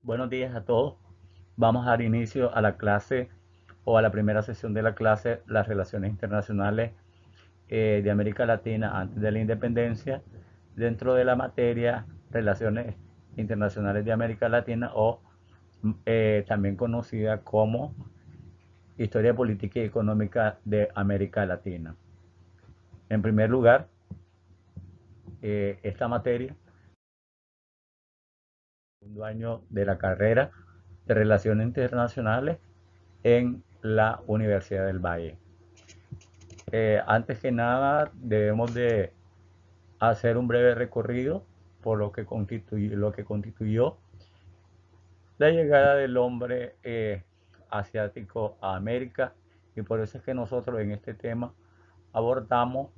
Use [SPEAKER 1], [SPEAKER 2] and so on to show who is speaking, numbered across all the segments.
[SPEAKER 1] Buenos días a todos. Vamos a dar inicio a la clase o a la primera sesión de la clase, las relaciones internacionales de América Latina antes de la independencia, dentro de la materia relaciones internacionales de América Latina o también conocida como historia política y económica de América Latina. En primer lugar, esta materia, segundo año de la carrera de relaciones internacionales en la Universidad del Valle. Antes que nada debemos de hacer un breve recorrido por lo que constituyó la llegada del hombre asiático a América, y por eso es que nosotros en este tema abordamos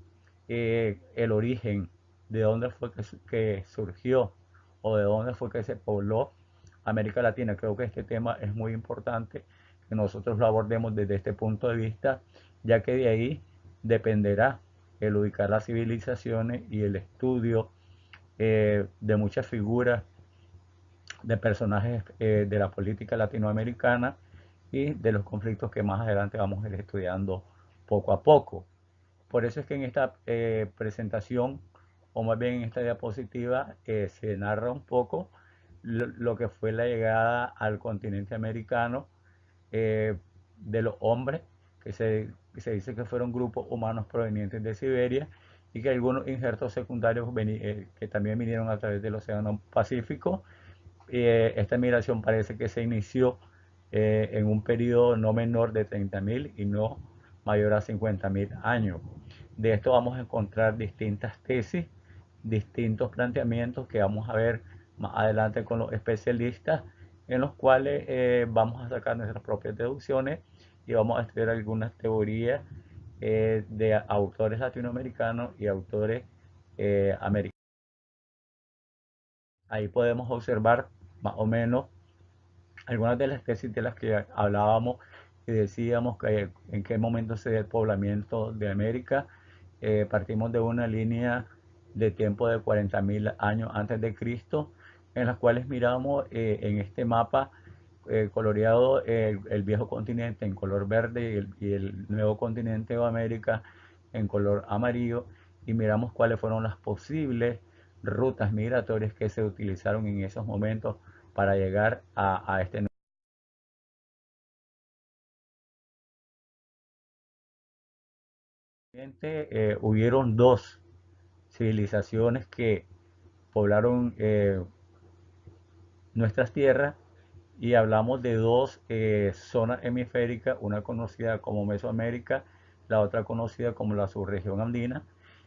[SPEAKER 1] el origen, de dónde fue que surgió o de dónde fue que se pobló América Latina. Creo que este tema es muy importante que nosotros lo abordemos desde este punto de vista, ya que de ahí dependerá el ubicar las civilizaciones y el estudio de muchas figuras de personajes de la política latinoamericana y de los conflictos que más adelante vamos a ir estudiando poco a poco. Por eso es que en esta presentación, o más bien en esta diapositiva, se narra un poco lo que fue la llegada al continente americano eh, de los hombres, que se dice que fueron grupos humanos provenientes de Siberia, y que algunos injertos secundarios que también vinieron a través del Océano Pacífico. Esta migración parece que se inició en un periodo no menor de 30.000 y no mayor a 50.000 años. De esto vamos a encontrar distintas tesis, distintos planteamientos que vamos a ver más adelante con los especialistas, en los cuales vamos a sacar nuestras propias deducciones y vamos a estudiar algunas teorías de autores latinoamericanos y autores americanos. Ahí podemos observar más o menos algunas de las tesis de las que hablábamos y decíamos que en qué momento se dio el poblamiento de América. Partimos de una línea de tiempo de 40.000 años antes de Cristo, en las cuales miramos en este mapa coloreado el viejo continente en color verde y el nuevo continente de América en color amarillo, y miramos cuáles fueron las posibles rutas migratorias que se utilizaron en esos momentos para llegar a este nuevo. Hubieron dos civilizaciones que poblaron nuestras tierras, y hablamos de dos zonas hemisféricas, una conocida como Mesoamérica, la otra conocida como la subregión andina.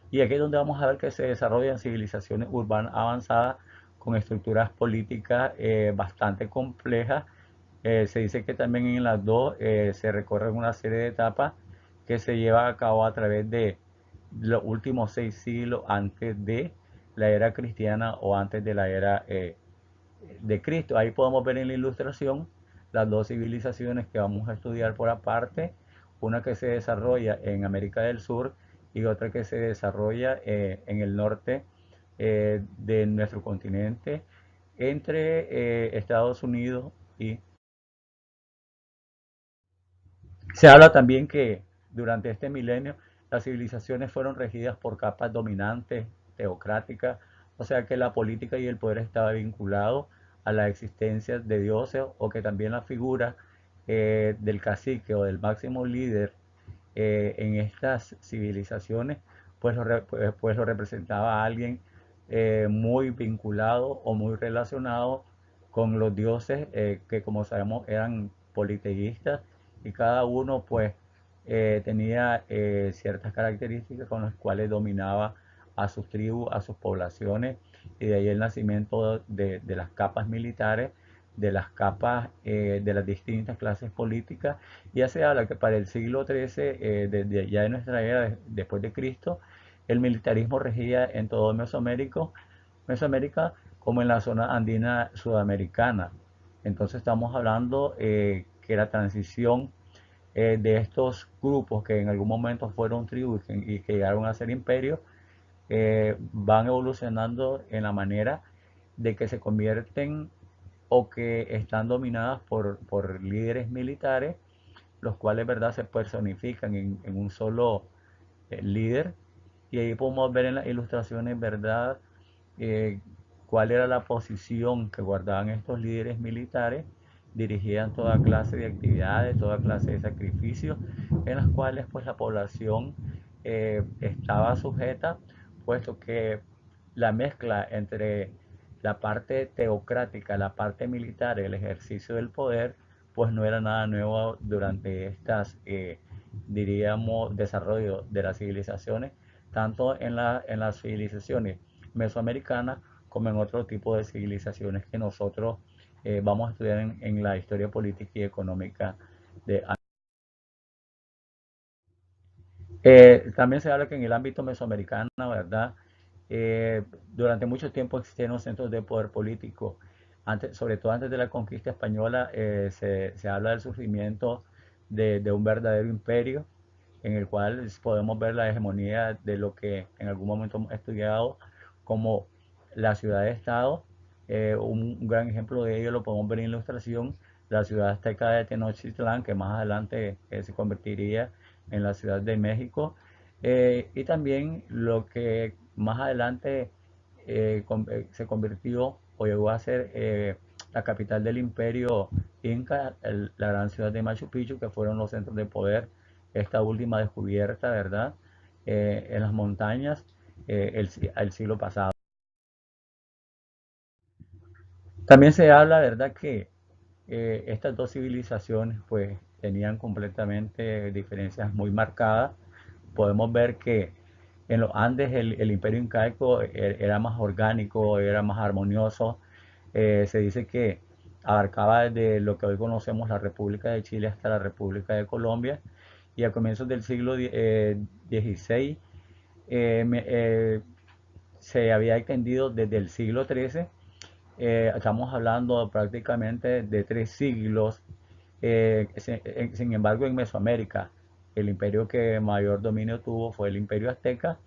[SPEAKER 1] Y aquí es donde vamos a ver que se desarrollan civilizaciones urbanas avanzadas con estructuras políticas bastante complejas. Se dice que también en las dos se recorren una serie de etapas que se lleva a cabo a través de los últimos 6 siglos antes de la era cristiana o antes de la era de Cristo. Ahí podemos ver en la ilustración las dos civilizaciones que vamos a estudiar por aparte, una que se desarrolla en América del Sur y otra que se desarrolla en el norte de nuestro continente, entre Estados Unidos y... Se habla también que durante este milenio las civilizaciones fueron regidas por capas dominantes, teocráticas, o sea que la política y el poder estaba vinculado a la existencia de dioses, o que también la figura del cacique o del máximo líder en estas civilizaciones pues lo representaba a alguien muy vinculado o muy relacionado con los dioses que, como sabemos, eran politeístas, y cada uno pues tenía ciertas características con las cuales dominaba a sus tribus, a sus poblaciones, y de ahí el nacimiento de las capas militares, de las capas de las distintas clases políticas. Ya se habla que para el siglo XIII, desde ya de nuestra era, después de Cristo, el militarismo regía en todo Mesoamérica como en la zona andina sudamericana. Entonces estamos hablando que la transición de estos grupos que en algún momento fueron tribus y que llegaron a ser imperios, van evolucionando en la manera de que se convierten o que están dominadas por líderes militares, los cuales, ¿verdad?, se personifican en un solo líder. Y ahí podemos ver en las ilustraciones, ¿verdad?, eh, cuál era la posición que guardaban estos líderes militares. Dirigían toda clase de actividades, toda clase de sacrificios, en las cuales pues la población estaba sujeta, puesto que la mezcla entre la parte teocrática, la parte militar, el ejercicio del poder, pues no era nada nuevo durante estas, diríamos, desarrollo de las civilizaciones, tanto en las civilizaciones mesoamericanas como en otro tipo de civilizaciones que nosotros vamos a estudiar en la historia política y económica de también se habla que en el ámbito mesoamericano, ¿verdad? Durante mucho tiempo existieron centros de poder político. Antes, sobre todo antes de la conquista española, se habla del surgimiento de un verdadero imperio en el cual podemos ver la hegemonía de lo que en algún momento hemos estudiado como la ciudad de Estado. Un gran ejemplo de ello lo podemos ver en ilustración, la ciudad azteca de Tenochtitlán, que más adelante se convertiría en la Ciudad de México, y también lo que más adelante se convirtió o llegó a ser la capital del imperio Inca, la gran ciudad de Machu Picchu, que fueron los centros de poder, esta última descubierta, ¿verdad?, en las montañas el siglo pasado. También se habla, ¿verdad?, que estas dos civilizaciones pues tenían completamente diferencias muy marcadas. Podemos ver que en los Andes el imperio incaico era más orgánico, era más armonioso. Se dice que abarcaba desde lo que hoy conocemos la República de Chile hasta la República de Colombia, y a comienzos del siglo XVI se había extendido desde el siglo XIII. Estamos hablando prácticamente de 3 siglos. Sin embargo, en Mesoamérica, el imperio que mayor dominio tuvo fue el imperio azteca.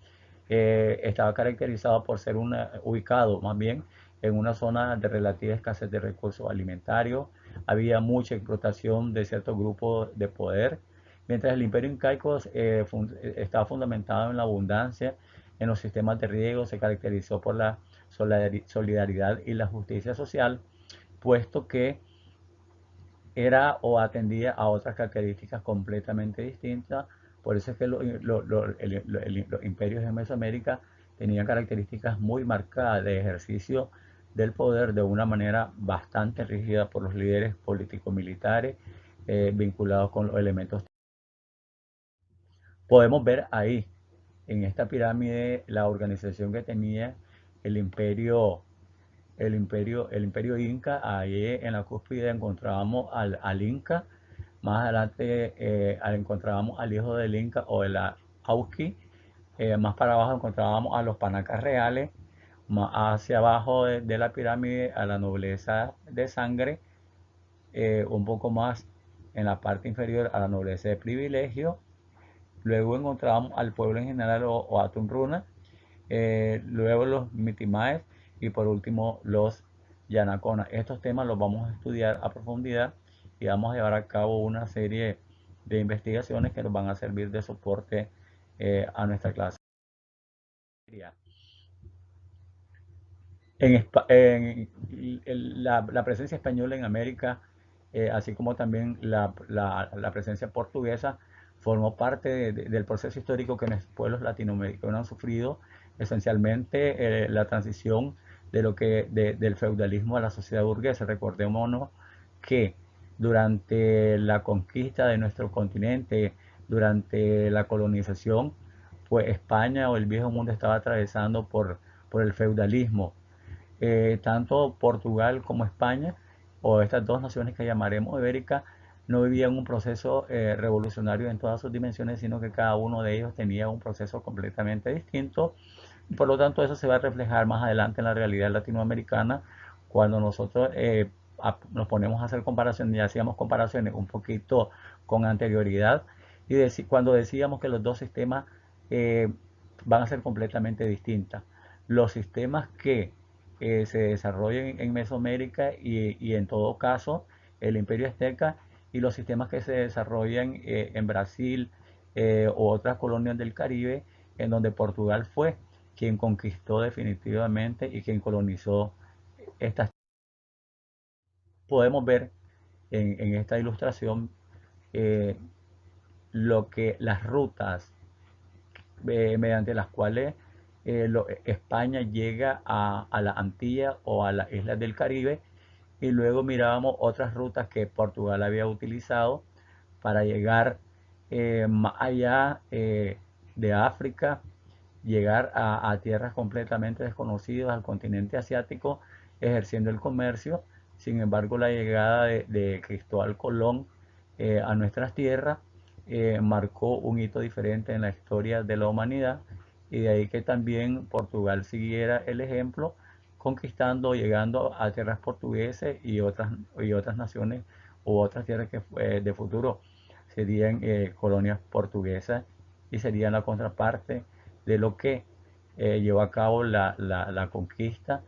[SPEAKER 1] Estaba caracterizado por ser ubicado más bien en una zona de relativa escasez de recursos alimentarios. Había mucha explotación de ciertos grupos de poder, mientras el imperio incaico estaba fundamentado en la abundancia, en los sistemas de riego, se caracterizó por la solidaridad y la justicia social, puesto que era o atendía a otras características completamente distintas. Por eso es que los imperios de Mesoamérica tenían características muy marcadas de ejercicio del poder de una manera bastante rígida por los líderes político-militares vinculados con los elementos. Podemos ver ahí, en esta pirámide, la organización que tenía el imperio el imperio Inca. Ahí en la cúspide encontrábamos al Inca. Más adelante encontrábamos al hijo del Inca o de la Auqui. Más para abajo encontrábamos a los Panacas reales. Más hacia abajo de la pirámide a la nobleza de sangre. Un poco más en la parte inferior a la nobleza de privilegio. Luego encontrábamos al pueblo en general o Atumruna. Luego los Mitimaes y por último los Yanacona. Estos temas los vamos a estudiar a profundidad y vamos a llevar a cabo una serie de investigaciones que nos van a servir de soporte a nuestra clase. La presencia española en América, así como también la presencia portuguesa, formó parte del proceso histórico que los pueblos latinoamericanos han sufrido, esencialmente la transición del feudalismo a la sociedad burguesa. Recordémonos que durante la conquista de nuestro continente, durante la colonización, pues España o el viejo mundo estaba atravesando por el feudalismo. Tanto Portugal como España, o estas dos naciones que llamaremos ibéricas, no vivían un proceso revolucionario en todas sus dimensiones, sino que cada uno de ellos tenía un proceso completamente distinto. Por lo tanto, eso se va a reflejar más adelante en la realidad latinoamericana, cuando nosotros nos ponemos a hacer comparaciones, y hacíamos comparaciones un poquito con anterioridad, y cuando decíamos que los dos sistemas van a ser completamente distintos. Los sistemas que se desarrollen en Mesoamérica y en todo caso el Imperio Azteca y los sistemas que se desarrollan en Brasil o otras colonias del Caribe, en donde Portugal fue quien conquistó definitivamente y quien colonizó estas. Podemos ver en esta ilustración eh, lo que las rutas mediante las cuales España llega a la Antilla o a las islas del Caribe, y luego mirábamos otras rutas que Portugal había utilizado para llegar más allá de África, llegar a tierras completamente desconocidas, al continente asiático, ejerciendo el comercio. Sin embargo, la llegada de Cristóbal Colón a nuestras tierras marcó un hito diferente en la historia de la humanidad, y de ahí que también Portugal siguiera el ejemplo, conquistando, llegando a tierras portuguesas y otras naciones u otras tierras que de futuro serían colonias portuguesas y serían la contraparte de lo que llevó a cabo la conquista,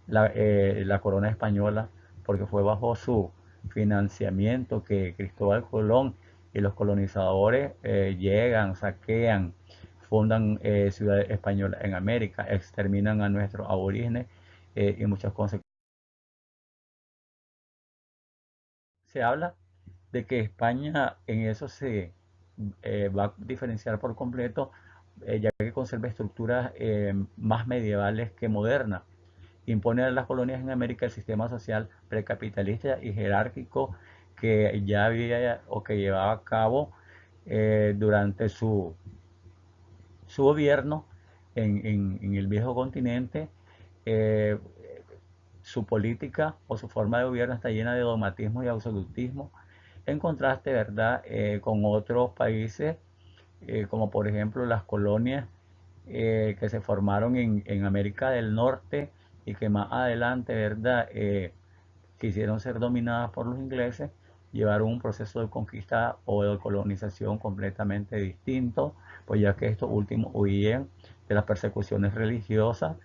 [SPEAKER 1] la corona española, porque fue bajo su financiamiento que Cristóbal Colón y los colonizadores llegan, saquean, fundan ciudades españolas en América, exterminan a nuestros aborígenes y muchas consecuencias. Se habla de que España en eso se va a diferenciar por completo, ya que conserva estructuras más medievales que modernas. Impone a las colonias en América el sistema social precapitalista y jerárquico que ya había o que llevaba a cabo durante su gobierno en el viejo continente. Eh, su política o su forma de gobierno está llena de dogmatismo y absolutismo, en contraste, ¿verdad?, con otros países, como por ejemplo las colonias que se formaron en América del Norte y que más adelante, ¿verdad?, quisieron ser dominadas por los ingleses, llevaron un proceso de conquista o de colonización completamente distinto, pues ya que estos últimos huían de las persecuciones religiosas,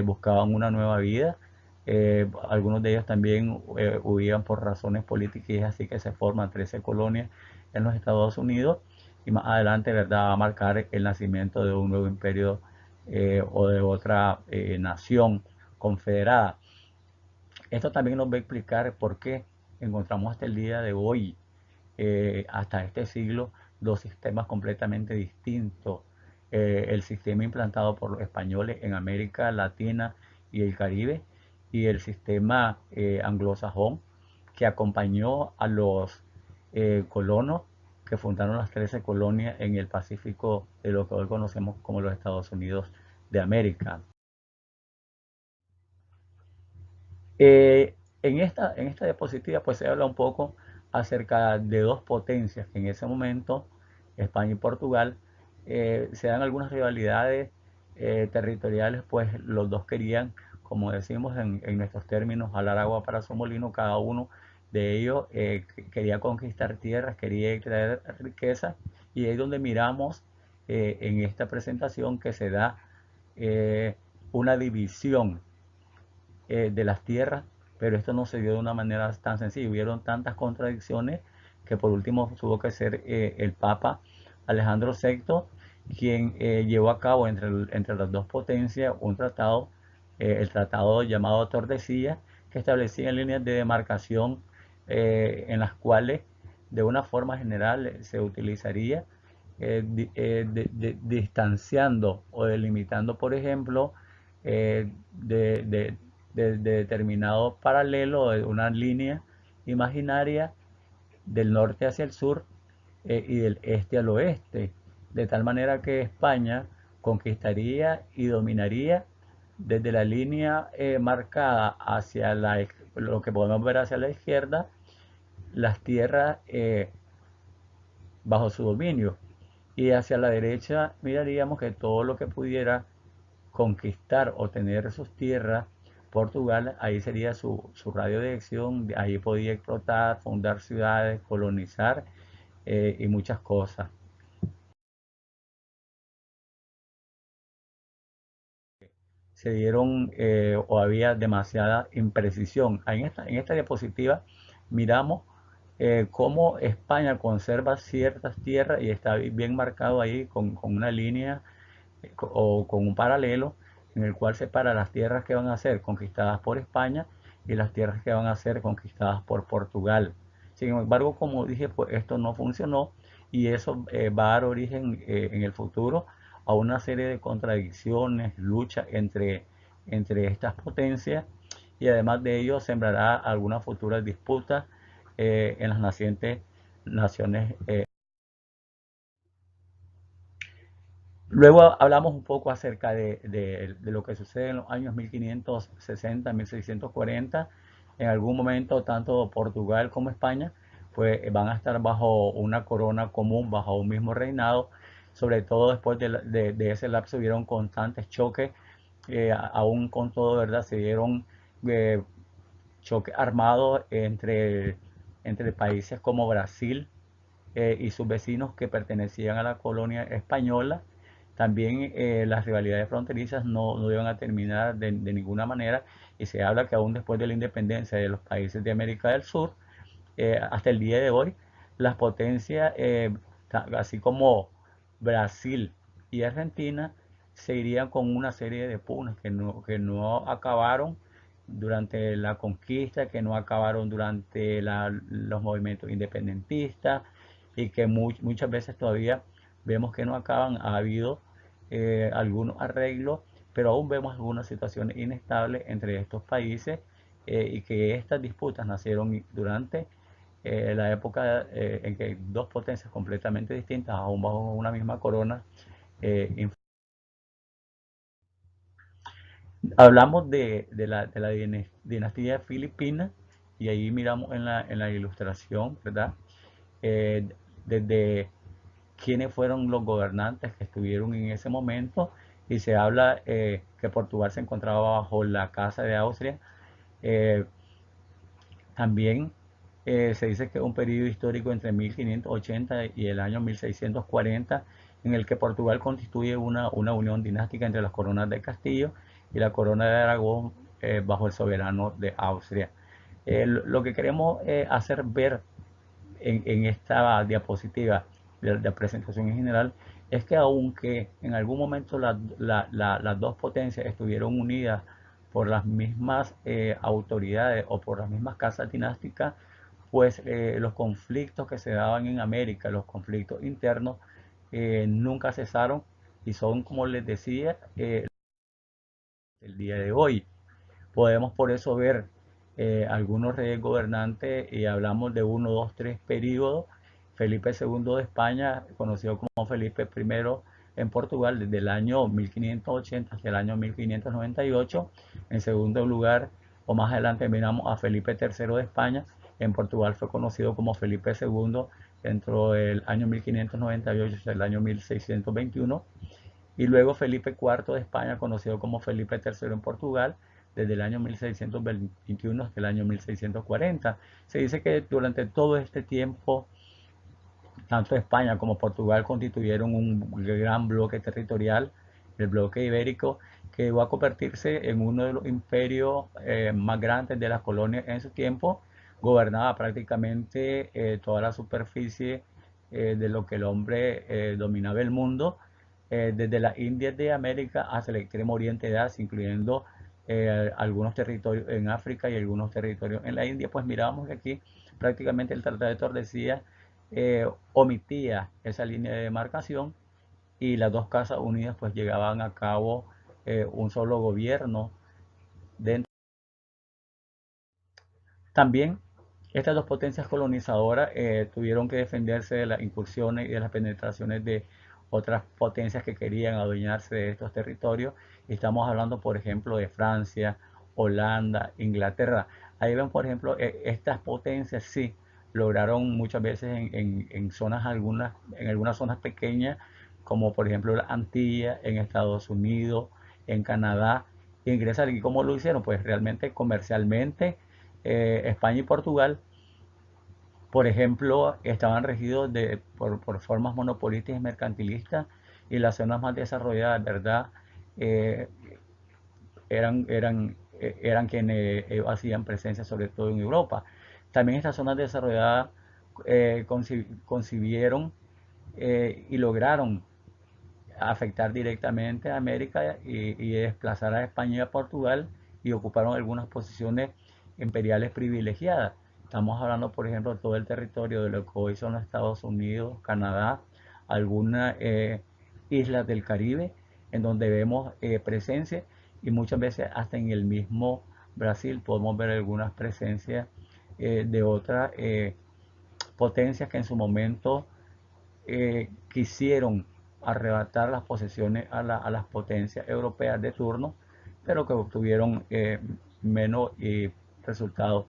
[SPEAKER 1] buscaban una nueva vida. Algunos de ellos también huían por razones políticas, y es así que se forman 13 colonias en los Estados Unidos, y más adelante, ¿verdad?, va a marcar el nacimiento de un nuevo imperio o de otra nación confederada. Esto también nos va a explicar por qué encontramos hasta el día de hoy, hasta este siglo, dos sistemas completamente distintos. El sistema implantado por los españoles en América Latina y el Caribe, y el sistema anglosajón que acompañó a los colonos que fundaron las 13 colonias en el Pacífico de lo que hoy conocemos como los Estados Unidos de América. En esta diapositiva pues se habla un poco acerca de dos potencias que en ese momento, España y Portugal, se dan algunas rivalidades territoriales, pues los dos querían, como decimos en nuestros términos, jalar agua para su molino. Cada uno de ellos quería conquistar tierras, quería extraer riqueza, y ahí es donde miramos en esta presentación que se da una división de las tierras, pero esto no se dio de una manera tan sencilla. Hubieron tantas contradicciones que por último tuvo que ser el Papa Alejandro VI quien llevó a cabo entre las dos potencias un tratado, el tratado llamado Tordesillas, que establecía líneas de demarcación en las cuales de una forma general se utilizaría distanciando o delimitando, por ejemplo, de determinado paralelo, de una línea imaginaria del norte hacia el sur y del este al oeste, de tal manera que España conquistaría y dominaría desde la línea marcada hacia lo que podemos ver hacia la izquierda, las tierras bajo su dominio, y hacia la derecha miraríamos que todo lo que pudiera conquistar o tener sus tierras, Portugal, ahí sería su radio de acción, ahí podía explotar, fundar ciudades, colonizar y muchas cosas. se dieron o había demasiada imprecisión. En esta diapositiva miramos cómo España conserva ciertas tierras y está bien marcado ahí con una línea o con un paralelo en el cual separa las tierras que van a ser conquistadas por España y las tierras que van a ser conquistadas por Portugal. Sin embargo, como dije, pues esto no funcionó y eso va a dar origen en el futuro a una serie de contradicciones, luchas entre estas potencias y además de ello sembrará algunas futuras disputas en las nacientes naciones. Luego hablamos un poco acerca de lo que sucede en los años 1560, 1640. En algún momento tanto Portugal como España pues, van a estar bajo una corona común, bajo un mismo reinado. Sobre todo después de ese lapso hubieron constantes choques, aún con todo, ¿verdad? Se dieron eh, choques armados entre países como Brasil y sus vecinos que pertenecían a la colonia española. También las rivalidades fronterizas no iban a terminar de ninguna manera y se habla que aún después de la independencia de los países de América del Sur, hasta el día de hoy, las potencias, así como Brasil y Argentina, se irían con una serie de pugnas que no acabaron durante la conquista, que no acabaron durante los movimientos independentistas y que muchas veces todavía vemos que no acaban. Ha habido algunos arreglos, pero aún vemos algunas situaciones inestables entre estos países y que estas disputas nacieron durante la época en que dos potencias completamente distintas, aún bajo una misma corona, eh, hablamos de la dinastía filipina y ahí miramos en la ilustración, ¿verdad? Eh, desde quiénes fueron los gobernantes que estuvieron en ese momento y se habla que Portugal se encontraba bajo la Casa de Austria. Eh, También se dice que es un periodo histórico entre 1580 y el año 1640 en el que Portugal constituye una unión dinástica entre las coronas de Castillo y la corona de Aragón bajo el soberano de Austria. Lo que queremos hacer ver en esta diapositiva de presentación en general es que aunque en algún momento las dos potencias estuvieron unidas por las mismas autoridades o por las mismas casas dinásticas, pues los conflictos que se daban en América, los conflictos internos, nunca cesaron y son, como les decía, el día de hoy. Podemos por eso ver algunos reyes gobernantes y hablamos de uno, dos, tres periodos. Felipe II de España, conocido como Felipe I en Portugal, desde el año 1580 hasta el año 1598. En segundo lugar, o más adelante miramos a Felipe III de España. En Portugal fue conocido como Felipe II dentro del año 1598 hasta el año 1621. Y luego Felipe IV de España, conocido como Felipe III en Portugal, desde el año 1621 hasta el año 1640. Se dice que durante todo este tiempo, tanto España como Portugal constituyeron un gran bloque territorial, el bloque ibérico, que va a convertirse en uno de los imperios más grandes de las colonias en su tiempo. Gobernaba prácticamente toda la superficie de lo que el hombre dominaba el mundo, desde las Indias de América hasta el extremo oriente de Asia, incluyendo algunos territorios en África y algunos territorios en la India. Pues mirábamos que aquí prácticamente el Tratado de Tordesillas omitía esa línea de demarcación y las dos casas unidas pues llegaban a cabo un solo gobierno dentro. También estas dos potencias colonizadoras tuvieron que defenderse de las incursiones y de las penetraciones de otras potencias que querían adueñarse de estos territorios. Y estamos hablando, por ejemplo, de Francia, Holanda, Inglaterra. Ahí ven, por ejemplo, estas potencias sí lograron muchas veces en zonas en algunas zonas pequeñas, como por ejemplo la Antilla, en Estados Unidos, en Canadá, ingresar. ¿Y cómo lo hicieron? Pues realmente comercialmente España y Portugal, por ejemplo, estaban regidos por formas monopolistas y mercantilistas y las zonas más desarrolladas, ¿verdad? Eh, eran quienes hacían presencia sobre todo en Europa. También estas zonas desarrolladas concibieron y lograron afectar directamente a América y desplazar a España y a Portugal y ocuparon algunas posiciones imperiales privilegiadas. Estamos hablando, por ejemplo, de todo el territorio de lo que hoy son los Estados Unidos, Canadá, algunas islas del Caribe, en donde vemos presencia y muchas veces hasta en el mismo Brasil podemos ver algunas presencias de otras potencias que en su momento quisieron arrebatar las posesiones a las potencias europeas de turno, pero que obtuvieron menos resultados.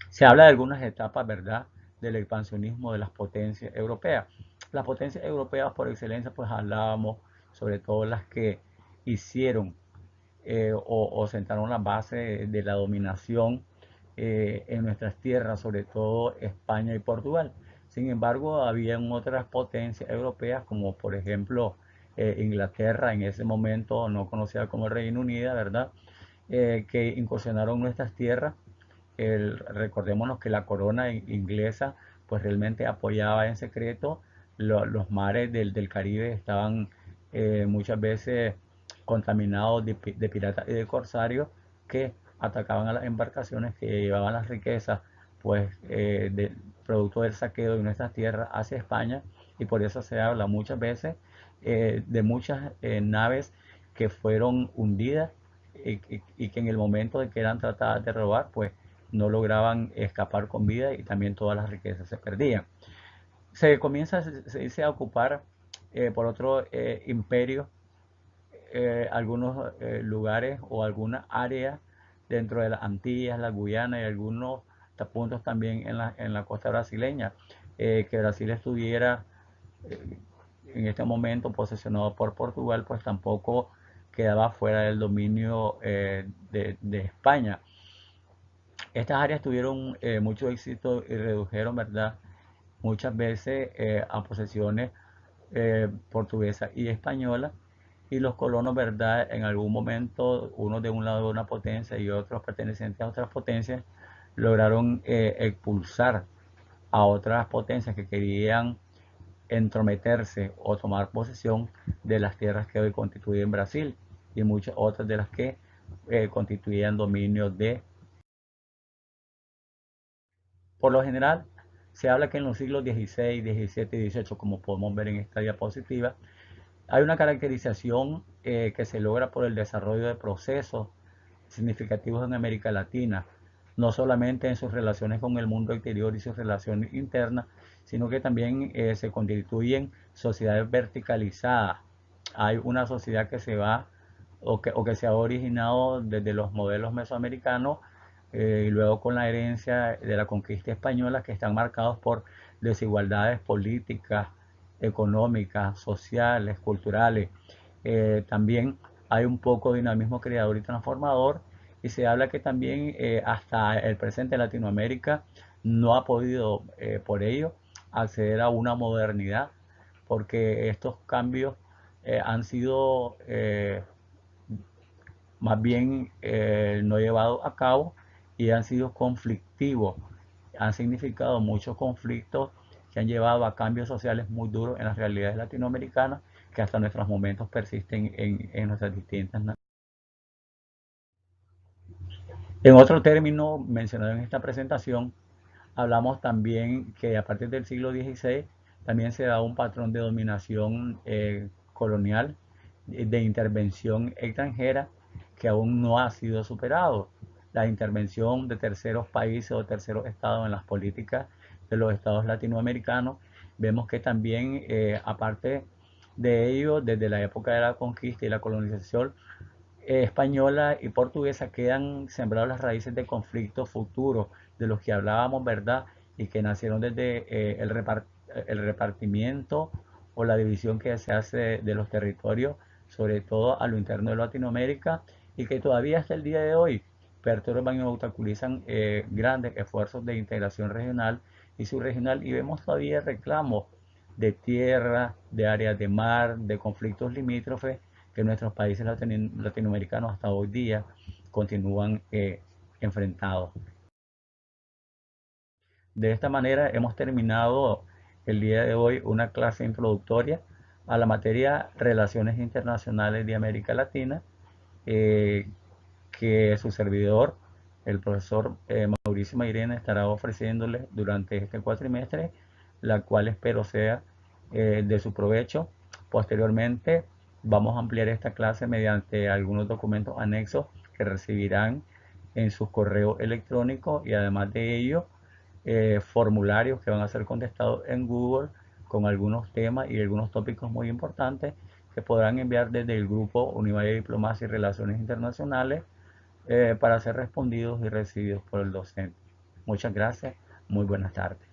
[SPEAKER 1] Se habla de algunas etapas, ¿verdad?, del expansionismo de las potencias europeas. Las potencias europeas por excelencia, pues hablábamos sobre todo las que hicieron o sentaron la base de la dominación en nuestras tierras, sobre todo España y Portugal. Sin embargo, habían otras potencias europeas, como por ejemplo Inglaterra, en ese momento no conocida como Reino Unido, ¿verdad? Que incursionaron nuestras tierras. Recordémonos que la corona inglesa pues realmente apoyaba en secreto los mares del Caribe estaban muchas veces contaminados de piratas y de corsarios que atacaban a las embarcaciones que llevaban las riquezas pues producto del saqueo de nuestras tierras hacia España, y por eso se habla muchas veces de muchas naves que fueron hundidas y que en el momento de que eran tratadas de robar pues no lograban escapar con vida y también todas las riquezas se perdían. Se comienza, se dice, a ocupar por otro imperio algunos lugares o algunas áreas dentro de las Antillas, la Guyana y algunos puntos también en la costa brasileña, que Brasil estuviera en este momento posesionado por Portugal, pues tampoco quedaba fuera del dominio de España. Estas áreas tuvieron mucho éxito y redujeron, ¿verdad?, muchas veces a posesiones portuguesas y españolas, y los colonos, ¿verdad?, en algún momento, uno de un lado de una potencia y otros pertenecientes a otras potencias, lograron expulsar a otras potencias que querían entrometerse o tomar posesión de las tierras que hoy constituyen Brasil y muchas otras de las que constituían dominios de. Por lo general, se habla que en los siglos XVI, XVII y XVIII, como podemos ver en esta diapositiva, hay una caracterización que se logra por el desarrollo de procesos significativos en América Latina, no solamente en sus relaciones con el mundo exterior y sus relaciones internas, sino que también se constituyen sociedades verticalizadas. Hay una sociedad que se va o que se ha originado desde los modelos mesoamericanos y luego con la herencia de la conquista española, que están marcados por desigualdades políticas, económicas, sociales, culturales. También hay un poco de dinamismo creador y transformador, y se habla que también hasta el presente Latinoamérica no ha podido por ello acceder a una modernidad, porque estos cambios han sido más bien no llevados a cabo y han sido conflictivos, han significado muchos conflictos que han llevado a cambios sociales muy duros en las realidades latinoamericanas que hasta nuestros momentos persisten en nuestras distintas naciones. En otro término mencionado en esta presentación, hablamos también que a partir del siglo XVI también se da un patrón de dominación colonial, de intervención extranjera, que aún no ha sido superado. La intervención de terceros países o terceros estados en las políticas de los estados latinoamericanos, vemos que también, aparte de ello, desde la época de la conquista y la colonización española y portuguesa, quedan sembradas las raíces de conflictos futuros de los que hablábamos, ¿verdad? Y que nacieron desde el repartimiento o la división que se hace de los territorios, sobre todo a lo interno de Latinoamérica, y que todavía hasta el día de hoy perturban y obstaculizan grandes esfuerzos de integración regional y subregional, y vemos todavía reclamos de tierra, de áreas de mar, de conflictos limítrofes que nuestros países latinoamericanos hasta hoy día continúan enfrentados. De esta manera hemos terminado el día de hoy una clase introductoria a la materia Relaciones Internacionales de América Latina, eh, que su servidor, el profesor Mauricio Mairena, estará ofreciéndoles durante este cuatrimestre, la cual espero sea de su provecho. Posteriormente vamos a ampliar esta clase mediante algunos documentos anexos que recibirán en sus correos electrónicos, y además de ello formularios que van a ser contestados en Google con algunos temas y algunos tópicos muy importantes que podrán enviar desde el grupo Univalle Diplomacia y Relaciones Internacionales para ser respondidos y recibidos por el docente. Muchas gracias, muy buenas tardes.